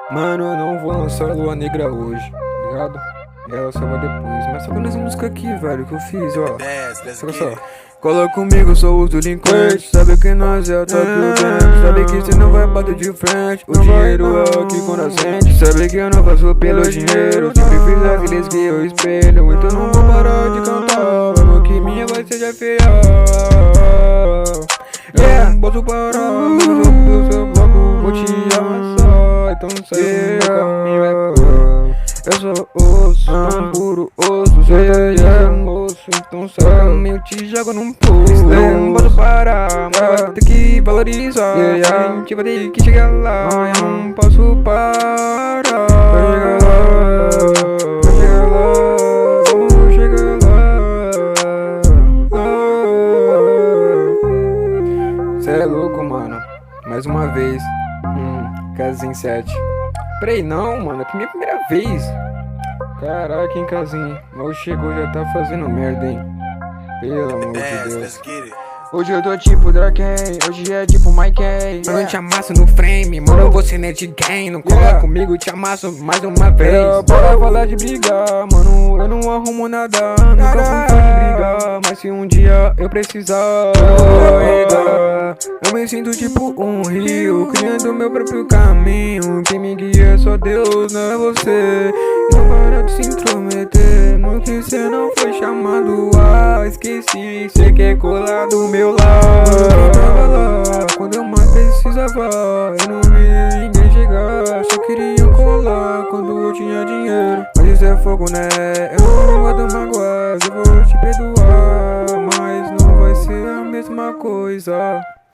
Mano, eu não vou lançar Lua Negra hoje, tá ligado? Ela só vai depois. Mas só nessa música aqui, velho, que eu fiz, ó. Olha só. Cola comigo, sou o delinquente. Sabe que nós é o top do game. Sabe que cê não vai bater de frente. O dinheiro é o que quando acende. Sabe que eu não faço pelo dinheiro. Sempre fiz aqueles que eu espelho. Então não vou parar de cantar. Vamos que minha vai seja fiel. Eu não posso parar. Mas eu seu bloco vou te amassar. Então sai do caminho, é puro. Eu sou osso, tão puro osso. Cê é moço, então sai do caminho, te jogo num poço. Não posso parar, mas vai ter que valorizar. A gente vai ter que chegar lá. Eu não posso parar. Vai chegar lá, vai chegar lá, vamos chegar lá. Cê é louco, mano. Mais uma vez. Casinho 7. Peraí, não, mano, é minha primeira vez. Caraca, hein, Casinho. Mal chegou, já tá fazendo merda, hein. Pelo amor de Deus. Hoje eu tô tipo Draken, hoje é tipo Mike. Mano, eu te amasso no frame, mano, você não é de game. Não cola comigo, eu te amasso mais uma vez. Bora falar de brigar, mano, eu não arrumo nada. Nunca fui fã de brigar, mas se um dia eu precisar, eu me sinto tipo um rio, criando meu próprio caminho. Quem me guia é só Deus, não é você. Não para de se intrometer no que cê não foi chamado. Esqueci, cê quer colar do meu lado. Eu tava lá quando eu mais precisava. Eu não vi ninguém chegar, só queriam colar quando eu tinha dinheiro. Mas isso é fogo, né? Eu não guardo mágoas, eu vou te perdoar, mas não vai ser a mesma coisa.